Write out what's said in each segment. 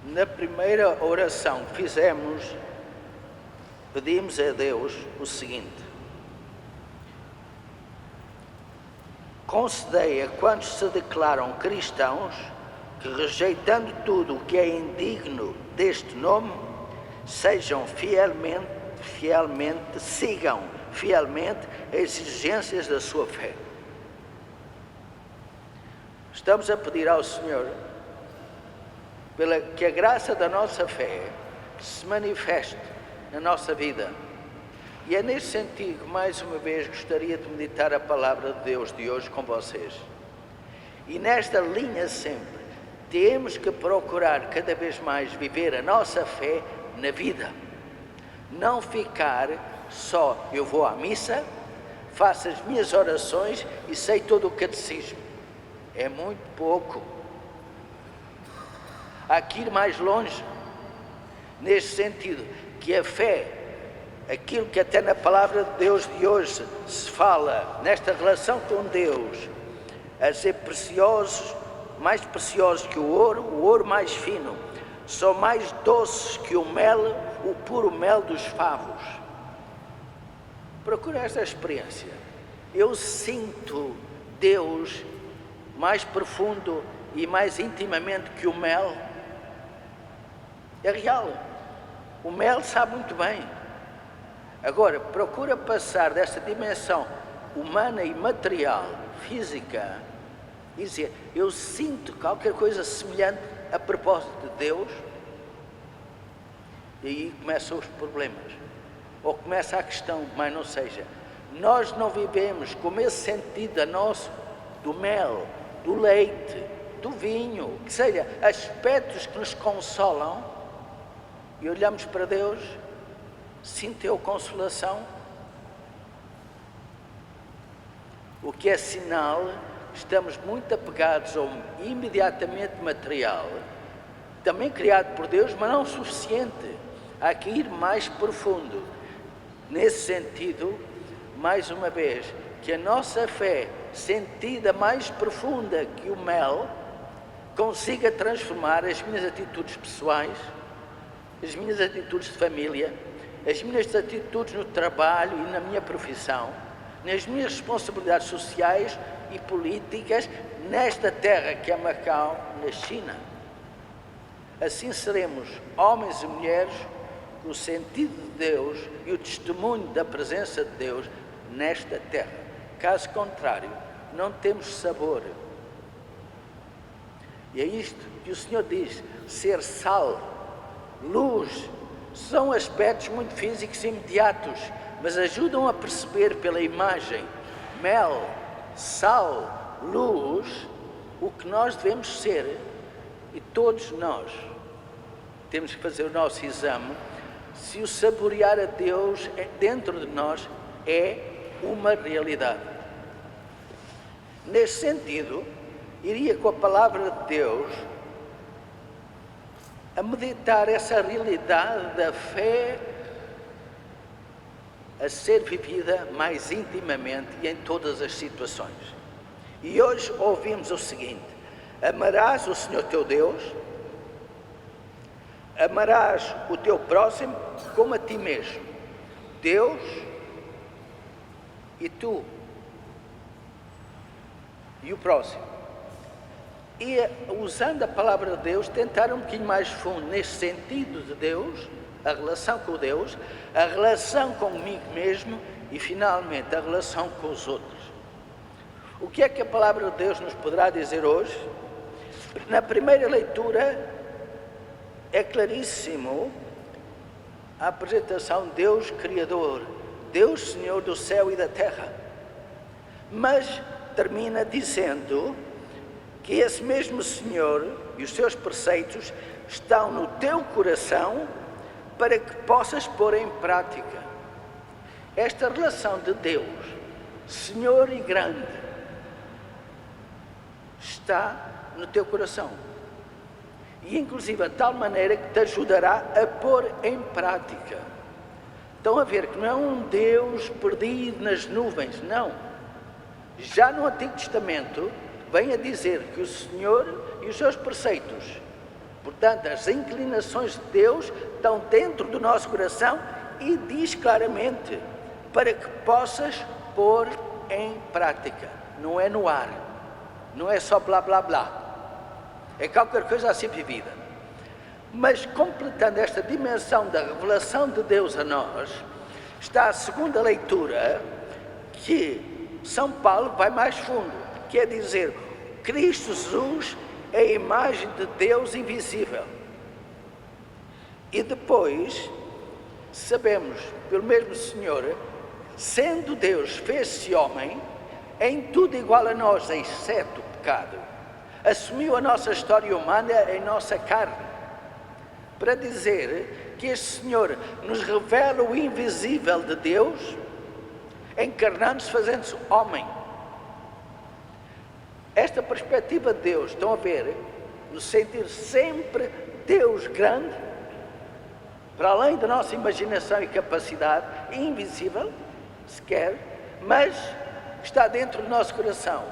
Na primeira oração que fizemos, pedimos a Deus o seguinte: concedei a quantos se declaram cristãos que, rejeitando tudo o que é indigno deste nome, sigam fielmente as exigências da sua fé. Estamos a pedir ao Senhor que a graça da nossa fé se manifeste na nossa vida. E é nesse sentido que, mais uma vez, gostaria de meditar a palavra de Deus de hoje com vocês. E nesta linha sempre, temos que procurar cada vez mais viver a nossa fé na vida. Não ficar só, eu vou à missa, faço as minhas orações e sei todo o catecismo. É muito pouco. Há que ir mais longe, neste sentido, que a fé, aquilo que até na palavra de Deus de hoje se fala, nesta relação com Deus, a ser preciosos, mais preciosos que o ouro mais fino, são mais doces que o mel, o puro mel dos favos. Procura esta experiência. Eu sinto Deus mais profundo e mais intimamente que o mel. É real. O mel sabe muito bem. Agora, procura passar desta dimensão humana e material, física, e dizer, eu sinto qualquer coisa semelhante a propósito de Deus, e aí começam os problemas. Ou começa a questão, mas não seja, nós não vivemos com esse sentido nosso do mel, do leite, do vinho, que seja, aspectos que nos consolam, e olhamos para Deus, sinto consolação, o que é sinal, estamos muito apegados ao imediatamente material, também criado por Deus, mas não o suficiente. Há que ir mais profundo. Nesse sentido, mais uma vez, que a nossa fé, sentida mais profunda que o mel, consiga transformar as minhas atitudes pessoais, as minhas atitudes de família, as minhas atitudes no trabalho e na minha profissão, nas minhas responsabilidades sociais e políticas, nesta terra que é Macau, na China. Assim seremos homens e mulheres com o sentido de Deus e o testemunho da presença de Deus nesta terra. Caso contrário, não temos sabor. E é isto que o Senhor diz, ser sal, luz, são aspectos muito físicos e imediatos, mas ajudam a perceber pela imagem, mel, sal, luz, o que nós devemos ser. E todos nós temos que fazer o nosso exame, se o saborear a Deus dentro de nós é uma realidade. Nesse sentido, iria com a palavra de Deus a meditar essa realidade da fé a ser vivida mais intimamente e em todas as situações. E hoje ouvimos o seguinte: amarás o Senhor teu Deus, amarás o teu próximo como a ti mesmo. Deus e tu e o próximo. E usando a palavra de Deus, tentar um bocadinho mais fundo nesse sentido de Deus, a relação com Deus, a relação comigo mesmo e finalmente a relação com os outros. O que é que a palavra de Deus nos poderá dizer hoje? Na primeira leitura é claríssimo a apresentação de Deus Criador, Deus Senhor do céu e da terra, mas termina dizendo que esse mesmo Senhor e os seus preceitos estão no teu coração para que possas pôr em prática. Esta relação de Deus, Senhor e grande, está no teu coração. E inclusive de tal maneira que te ajudará a pôr em prática. Estão a ver que não é um Deus perdido nas nuvens, não. Já no Antigo Testamento vem a dizer que o Senhor e os seus preceitos Portanto, as inclinações de Deus estão dentro do nosso coração e diz claramente, para que possas pôr em prática. Não é no ar, não é só blá blá blá, é qualquer coisa a ser vivida. Mas completando esta dimensão da revelação de Deus a nós, está a segunda leitura, que São Paulo vai mais fundo, quer dizer, Cristo Jesus é a imagem de Deus invisível. E depois, sabemos, pelo mesmo Senhor, sendo Deus, fez-se homem, em tudo igual a nós, exceto o pecado. Assumiu a nossa história humana em nossa carne, para dizer que este Senhor nos revela o invisível de Deus, encarnando-se, fazendo-se homem. Esta perspectiva de Deus, estão a ver, no sentido sempre Deus grande, para além da nossa imaginação e capacidade, invisível, sequer, mas está dentro do nosso coração.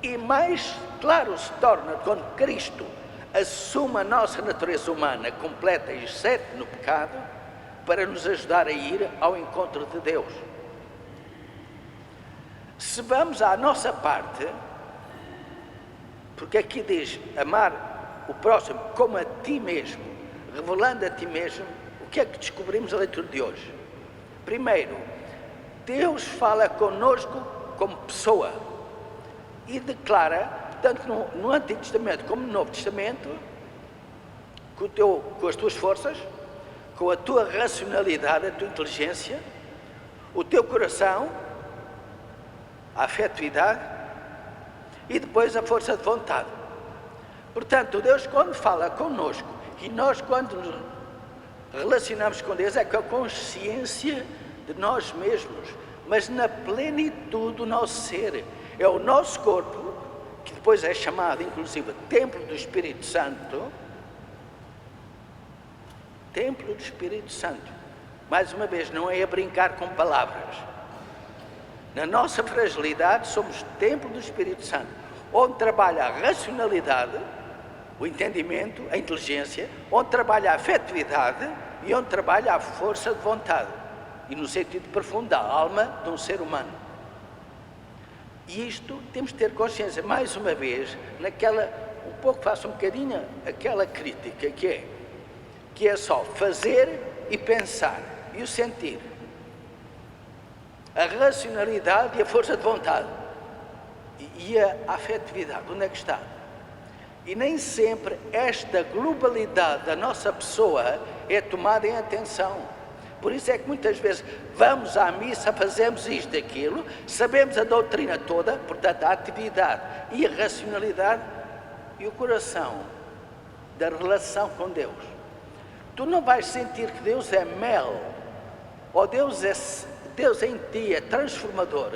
E mais claro se torna quando Cristo assume a nossa natureza humana completa, exceto no pecado, para nos ajudar a ir ao encontro de Deus. Se vamos à nossa parte, porque aqui diz amar o próximo como a ti mesmo, revelando a ti mesmo, o que é que descobrimos na leitura de hoje? Primeiro, Deus fala connosco como pessoa e declara, tanto no Antigo Testamento como no Novo Testamento, com as tuas forças, com a tua racionalidade, a tua inteligência, o teu coração, a afetividade e depois a força de vontade. Portanto, Deus, quando fala connosco, e nós quando nos relacionamos com Deus, é com a consciência de nós mesmos, mas na plenitude do nosso ser. É o nosso corpo, que depois é chamado, inclusive, Templo do Espírito Santo. Templo do Espírito Santo. Mais uma vez, não é a brincar com palavras. Na nossa fragilidade, somos Templo do Espírito Santo, onde trabalha a racionalidade, o entendimento, a inteligência, onde trabalha a afetividade e onde trabalha a força de vontade, e no sentido profundo da alma de um ser humano. E isto temos de ter consciência, mais uma vez, naquela, um pouco faço um bocadinho aquela crítica que é só fazer e pensar, e o sentir, a racionalidade e a força de vontade, e a afetividade, onde é que está? E nem sempre esta globalidade da nossa pessoa é tomada em atenção. Por isso é que muitas vezes vamos à missa, fazemos isto e aquilo, sabemos a doutrina toda, portanto a atividade e a racionalidade e o coração da relação com Deus. Tu não vais sentir que Deus é mel, ou Deus em ti é transformador,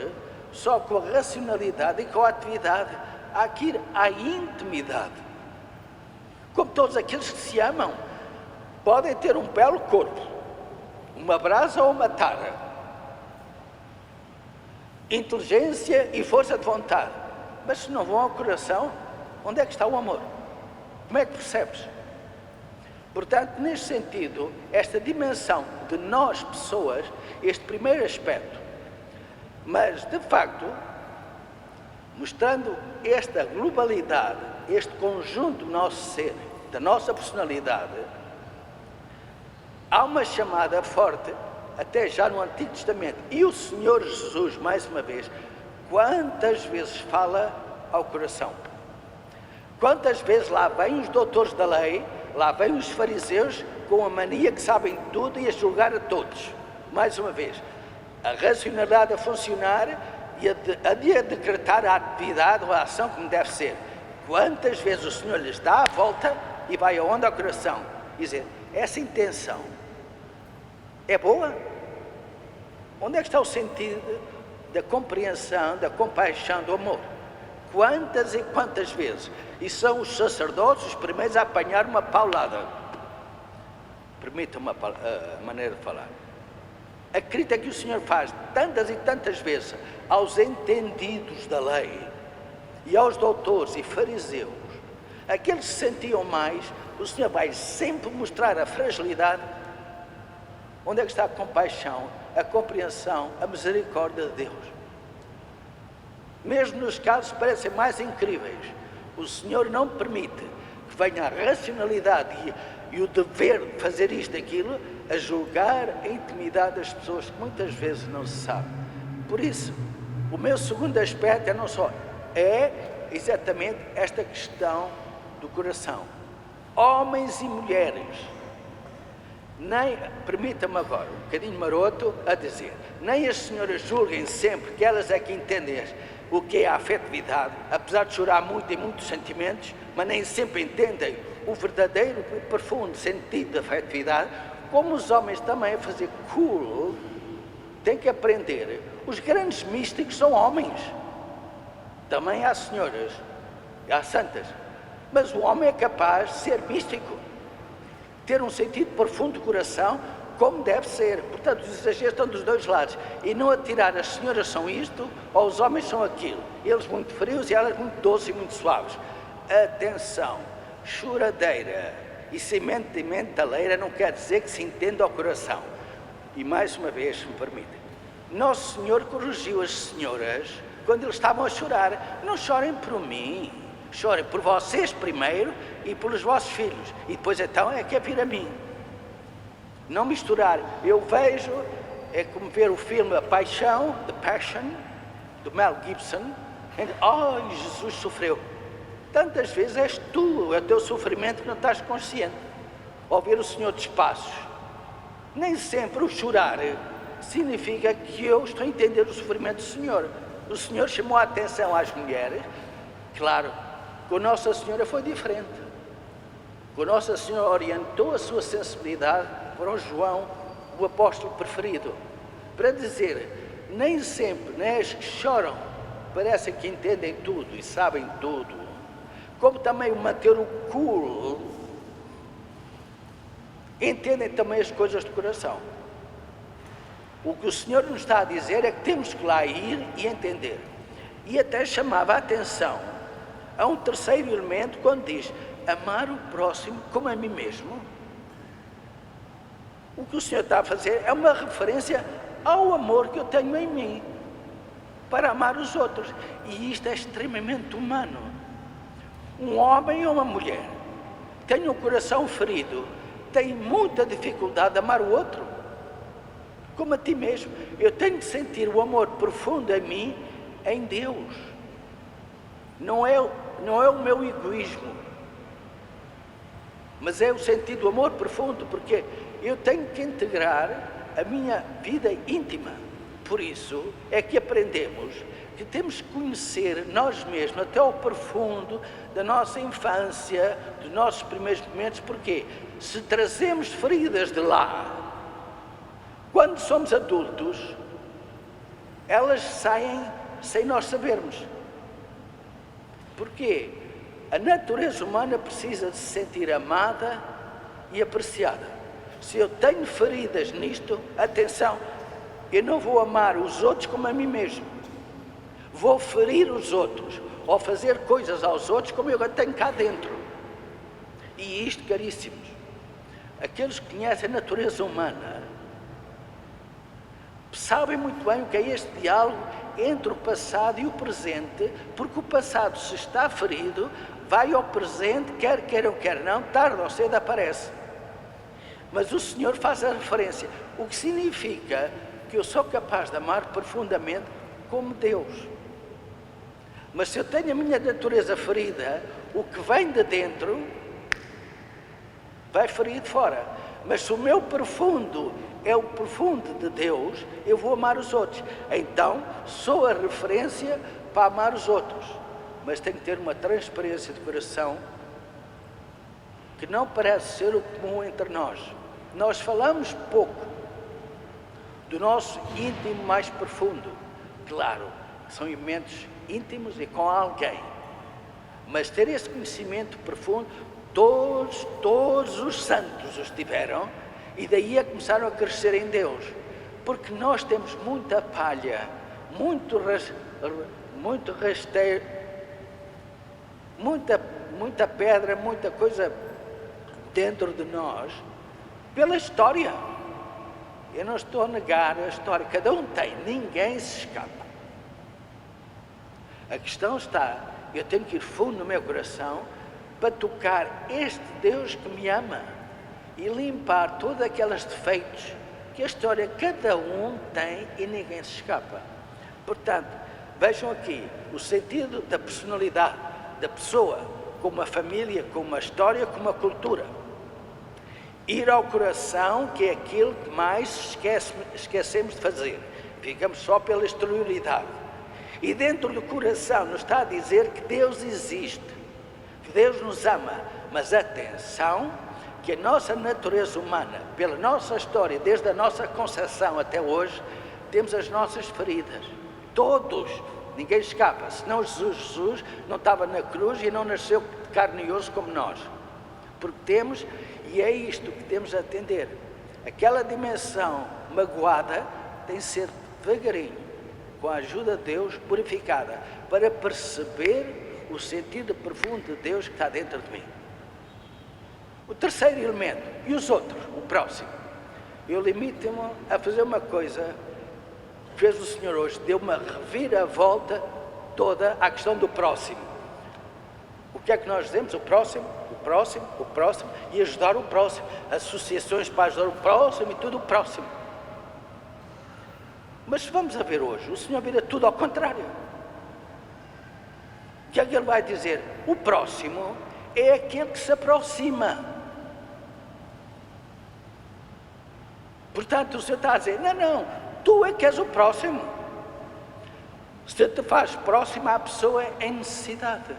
só com a racionalidade e com a atividade. Há que ir à intimidade. Como todos aqueles que se amam, podem ter um belo corpo, uma brasa ou uma tara, inteligência e força de vontade, mas se não vão ao coração, onde é que está o amor? Como é que percebes? Portanto, neste sentido, esta dimensão de nós, pessoas, este primeiro aspecto, mas de facto, mostrando esta globalidade, este conjunto do nosso ser, da nossa personalidade, há uma chamada forte, até já no Antigo Testamento, e o Senhor Jesus, mais uma vez, quantas vezes fala ao coração? Quantas vezes lá vêm os doutores da lei, lá vêm os fariseus com a mania que sabem tudo e a julgar a todos. Mais uma vez, a racionalidade a funcionar e a decretar a atividade ou a ação como deve ser. Quantas vezes o Senhor lhes dá a volta e vai aonde ao coração? Dizer, essa intenção é boa? Onde é que está o sentido da compreensão, da compaixão, do amor? Quantas e quantas vezes? E são os sacerdotes os primeiros a apanhar uma paulada. Permitam-me a maneira de falar. A crítica que o Senhor faz tantas e tantas vezes aos entendidos da lei e aos doutores e fariseus, aqueles que se sentiam mais, o Senhor vai sempre mostrar a fragilidade. Onde é que está a compaixão, a compreensão, a misericórdia de Deus? Mesmo nos casos que parecem mais incríveis, o Senhor não permite que venha a racionalidade e o dever de fazer isto e aquilo a julgar a intimidade das pessoas que muitas vezes não se sabe. Por isso, o meu segundo aspecto é exatamente esta questão do coração. Homens e mulheres, nem, permita-me agora, um bocadinho maroto a dizer, nem as senhoras julguem sempre que elas é que entendem o que é a afetividade, apesar de chorar muito em muitos sentimentos, mas nem sempre entendem o verdadeiro e profundo sentido da afetividade, como os homens também a fazer cool, têm que aprender. Os grandes místicos são homens. Também há senhoras, há santas, mas o homem é capaz de ser místico, ter um sentido profundo do coração, como deve ser. Portanto, os exageros estão dos dois lados, e não atirar as senhoras são isto, ou os homens são aquilo, eles muito frios e elas muito doces e muito suaves. Atenção, choradeira e sentimentaleira não quer dizer que se entenda ao coração. E mais uma vez, se me permitem, Nosso Senhor corrigiu as senhoras quando eles estavam a chorar. Não chorem por mim, chorem por vocês primeiro e pelos vossos filhos, e depois então é que é vir a mim. Não misturar. Eu vejo, é como ver o filme A Paixão, The Passion, do Mel Gibson, e Jesus sofreu. Tantas vezes és tu, é o teu sofrimento que não estás consciente. Ou ver o Senhor de Espaços. Nem sempre o chorar significa que eu estou a entender o sofrimento do Senhor. O Senhor chamou a atenção às mulheres. Claro, com Nossa Senhora foi diferente. Com Nossa Senhora orientou a sua sensibilidade para o João, o apóstolo preferido, para dizer, nem sempre, nem as que choram, parecem que entendem tudo e sabem tudo, como também o manter o cool, entendem também as coisas do coração. O que o Senhor nos está a dizer é que temos que lá ir e entender. E até chamava a atenção a um terceiro elemento quando diz, amar o próximo como a mim mesmo. O que o Senhor está a fazer é uma referência ao amor que eu tenho em mim, para amar os outros. E isto é extremamente humano. Um homem ou uma mulher tem um coração ferido, tem muita dificuldade de amar o outro, como a ti mesmo. Eu tenho de sentir o amor profundo em mim, em Deus. Não é o meu egoísmo, mas é o sentido do amor profundo, porque eu tenho que integrar a minha vida íntima. Por isso é que aprendemos que temos que conhecer nós mesmos até ao profundo da nossa infância, dos nossos primeiros momentos, porque se trazemos feridas de lá, quando somos adultos, elas saem sem nós sabermos. Porquê? A natureza humana precisa de se sentir amada e apreciada. Se eu tenho feridas nisto, atenção, eu não vou amar os outros como a mim mesmo. Vou ferir os outros, ou fazer coisas aos outros como eu tenho cá dentro. E isto, caríssimos, aqueles que conhecem a natureza humana, sabem muito bem o que é este diálogo entre o passado e o presente, porque o passado, se está ferido, vai ao presente, quer queiram, quer não, tarde ou cedo aparece. Mas o Senhor faz a referência, o que significa que eu sou capaz de amar profundamente como Deus. Mas se eu tenho a minha natureza ferida, o que vem de dentro vai ferir de fora. Mas se o meu profundo é o profundo de Deus, eu vou amar os outros. Então, sou a referência para amar os outros. Mas tenho que ter uma transparência de coração que não parece ser o comum entre nós. Nós falamos pouco do nosso íntimo mais profundo. Claro, são elementos íntimos e com alguém. Mas ter esse conhecimento profundo, todos os santos os tiveram, e daí a começaram a crescer em Deus. Porque nós temos muita palha, muito rasteiro, muita pedra, muita coisa dentro de nós pela história. Eu não estou a negar a história, cada um tem, ninguém se escapa. A questão está, eu tenho que ir fundo no meu coração para tocar este Deus que me ama e limpar todos aqueles defeitos que a história cada um tem e ninguém se escapa. Portanto, vejam aqui o sentido da personalidade da pessoa, como a família, como a história, como a cultura. Ir ao coração, que é aquilo que mais esquecemos de fazer. Ficamos só pela exterioridade. E dentro do coração nos está a dizer que Deus existe, que Deus nos ama. Mas atenção, que a nossa natureza humana, pela nossa história, desde a nossa concepção até hoje, temos as nossas feridas. Todos, ninguém escapa. Senão Jesus não estava na cruz e não nasceu de carne e osso como nós. Porque temos, e é isto que temos a atender, aquela dimensão magoada tem de ser devagarinho, com a ajuda de Deus, purificada, para perceber o sentido profundo de Deus que está dentro de mim. O terceiro elemento, e os outros, o próximo. Eu limito-me a fazer uma coisa que fez o Senhor hoje, deu uma reviravolta toda à questão do próximo. O que é que nós dizemos? O próximo, e ajudar o próximo. Associações para ajudar o próximo e tudo o próximo. Mas vamos a ver hoje, o Senhor vira tudo ao contrário. O que é que Ele vai dizer? O próximo é aquele que se aproxima. Portanto, o Senhor está a dizer, não, tu é que és o próximo. Se te faz próximo à pessoa em necessidade.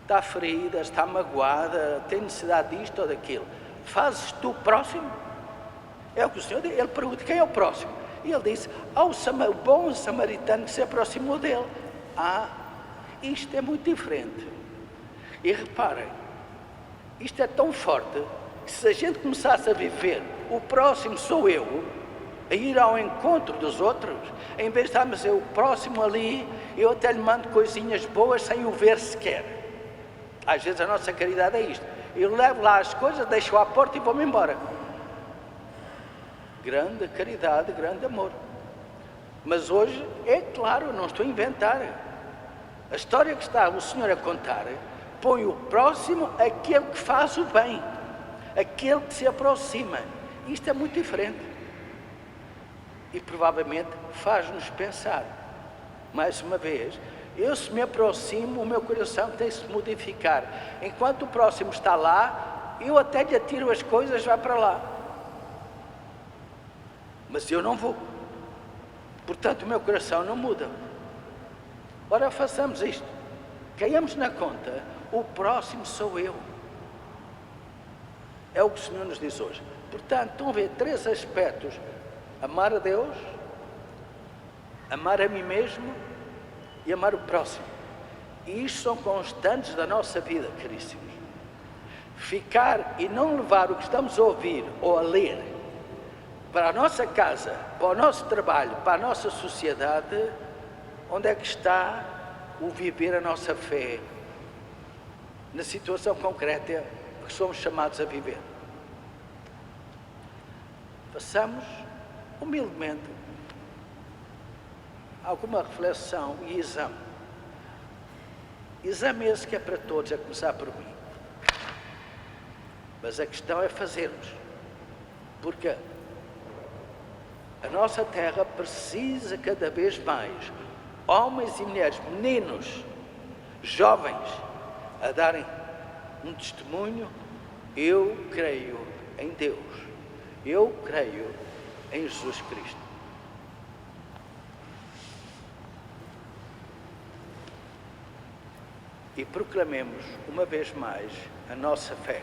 Está ferida, está magoada, tem necessidade disto ou daquilo. Fazes tu próximo? É o que o Senhor diz. Ele pergunta, quem é o próximo? E ele disse, o bom samaritano que se aproximou dele. Isto é muito diferente. E reparem, isto é tão forte, que se a gente começasse a viver, o próximo sou eu, a ir ao encontro dos outros, em vez de estarmos o próximo ali, eu até lhe mando coisinhas boas sem o ver sequer. Às vezes a nossa caridade é isto. Eu levo lá as coisas, deixo à porta e vou-me embora. Grande caridade, grande amor. Mas hoje, é claro, não estou a inventar. A história que está o Senhor a contar, põe o próximo aquele que faz o bem, aquele que se aproxima. Isto é muito diferente. E provavelmente faz-nos pensar, mais uma vez, eu se me aproximo, o meu coração tem de se modificar. Enquanto o próximo está lá, eu até lhe atiro as coisas, vai para lá. Mas eu não vou. Portanto, o meu coração não muda. Ora, façamos isto. Caiamos na conta, o próximo sou eu. É o que o Senhor nos diz hoje. Portanto, estão a ver 3 aspectos. Amar a Deus, amar a mim mesmo e amar o próximo. E isto são constantes da nossa vida, caríssimos. Ficar e não levar o que estamos a ouvir ou a ler para a nossa casa, para o nosso trabalho, para a nossa sociedade, onde é que está o viver a nossa fé na situação concreta que somos chamados a viver. Façamos humildemente alguma reflexão e exame. Exame esse que é para todos, a começar por mim. Mas a questão é fazermos, porque a nossa terra precisa cada vez mais homens e mulheres, meninos, jovens, a darem um testemunho. Eu creio em Deus, eu creio em Jesus Cristo. E proclamemos uma vez mais a nossa fé.